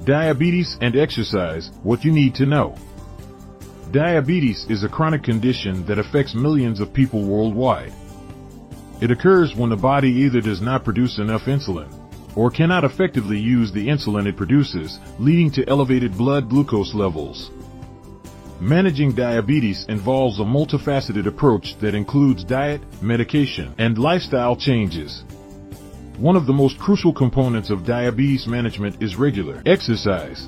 Diabetes and exercise, what you need to know. Diabetes is a chronic condition that affects millions of people worldwide. It occurs when the body either does not produce enough insulin or cannot effectively use the insulin it produces, leading to elevated blood glucose levels. Managing diabetes involves a multifaceted approach that includes diet, medication, and lifestyle changes. One of the most crucial components of diabetes management is regular exercise.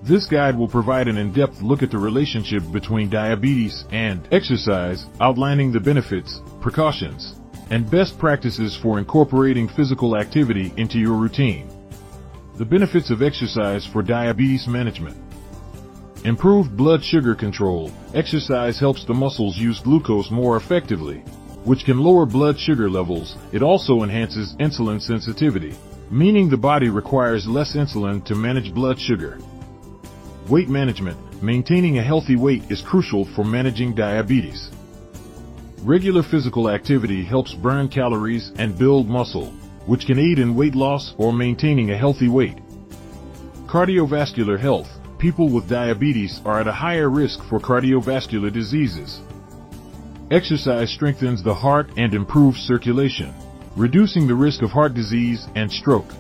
This guide will provide an in-depth look at the relationship between diabetes and exercise, outlining the benefits, precautions, and best practices for incorporating physical activity into your routine. The benefits of exercise for diabetes management. Improved blood sugar control. Exercise helps the muscles use glucose more effectively, which can lower blood sugar levels. It also enhances insulin sensitivity, meaning the body requires less insulin to manage blood sugar. Weight management. Maintaining a healthy weight is crucial for managing diabetes. Regular physical activity helps burn calories and build muscle, which can aid in weight loss or maintaining a healthy weight. Cardiovascular health. People with diabetes are at a higher risk for cardiovascular diseases. Exercise strengthens the heart and improves circulation, reducing the risk of heart disease and stroke.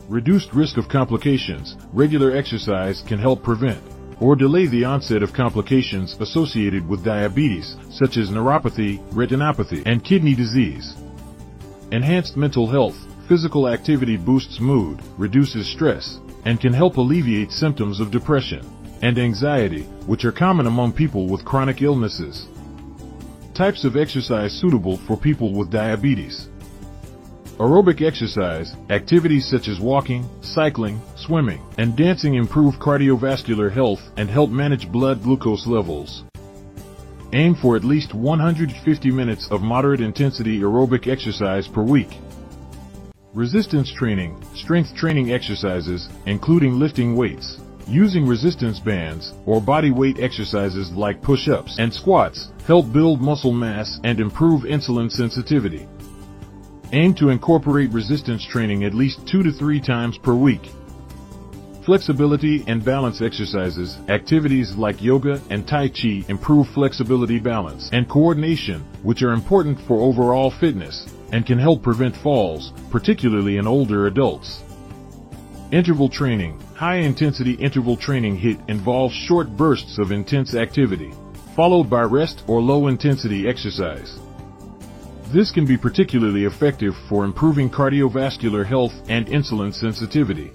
Reduced risk of complications. Regular exercise can help prevent or delay the onset of complications associated with diabetes, such as neuropathy, retinopathy, and kidney disease. Enhanced mental health. Physical activity boosts mood, reduces stress, and can help alleviate symptoms of depression and anxiety, which are common among people with chronic illnesses. Types of exercise suitable for people with diabetes. Aerobic exercise. Activities such as walking, cycling, swimming, and dancing improve cardiovascular health and help manage blood glucose levels. Aim for at least 150 minutes of moderate intensity aerobic exercise per week. Resistance training. Strength training exercises, including lifting weights, using resistance bands, or body weight exercises like push-ups and squats, help build muscle mass and improve insulin sensitivity. Aim to incorporate resistance training at least 2 to 3 times per week. Flexibility and balance exercises. Activities like yoga and Tai Chi improve flexibility, balance, and coordination, which are important for overall fitness and can help prevent falls, particularly in older adults. Interval training. High-intensity interval training HIIT involves short bursts of intense activity, followed by rest or low-intensity exercise. This can be particularly effective for improving cardiovascular health and insulin sensitivity.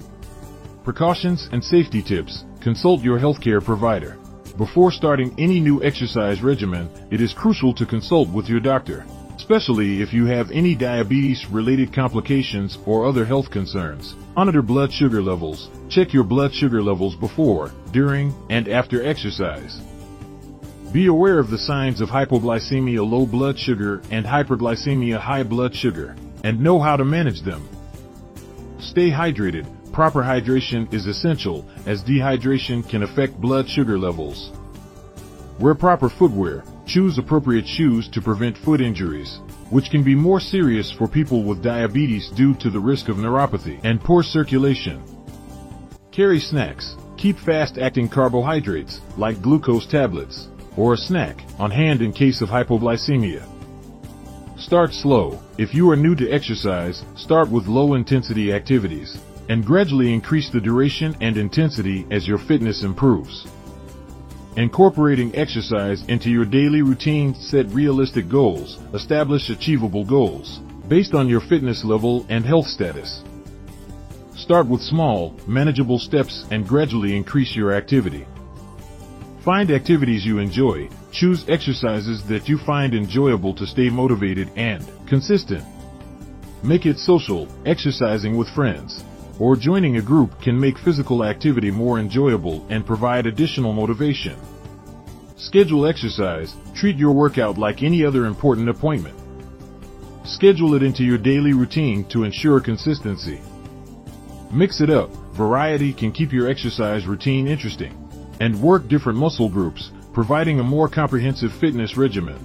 Precautions and safety tips. Consult your healthcare provider. Before starting any new exercise regimen, it is crucial to consult with your doctor, especially if you have any diabetes-related complications or other health concerns. Monitor blood sugar levels. Check your blood sugar levels before, during, and after exercise. Be aware of the signs of hypoglycemia, low blood sugar, and hyperglycemia, high blood sugar, and know how to manage them. Stay hydrated. Proper hydration is essential, as dehydration can affect blood sugar levels. Wear proper footwear. Choose appropriate shoes to prevent foot injuries, which can be more serious for people with diabetes due to the risk of neuropathy and poor circulation. Carry snacks. Keep fast-acting carbohydrates, like glucose tablets, or a snack, on hand in case of hypoglycemia. Start slow. If you are new to exercise, start with low-intensity activities, and gradually increase the duration and intensity as your fitness improves. Incorporating exercise into your daily routine. Set realistic goals. Establish achievable goals based on your fitness level and health status. Start with small, manageable steps and gradually increase your activity. Find activities you enjoy. Choose exercises that you find enjoyable to stay motivated and consistent. Make it social. Exercising with friends or joining a group can make physical activity more enjoyable and provide additional motivation. Schedule exercise. Treat your workout like any other important appointment. Schedule it into your daily routine to ensure consistency. Mix it up. Variety can keep your exercise routine interesting. And work different muscle groups, providing a more comprehensive fitness regimen.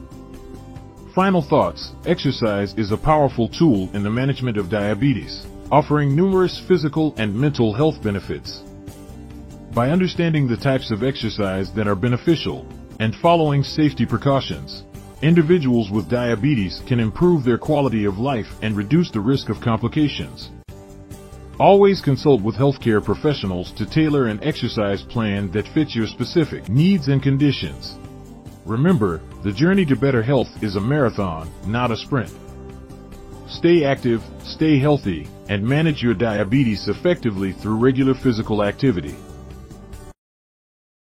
Final thoughts. Exercise is a powerful tool in the management of diabetes. offering numerous physical and mental health benefits. By understanding the types of exercise that are beneficial and following safety precautions, individuals with diabetes can improve their quality of life and reduce the risk of complications. Always consult with healthcare professionals to tailor an exercise plan that fits your specific needs and conditions. Remember, the journey to better health is a marathon, not a sprint. Stay active, stay healthy, and manage your diabetes effectively through regular physical activity.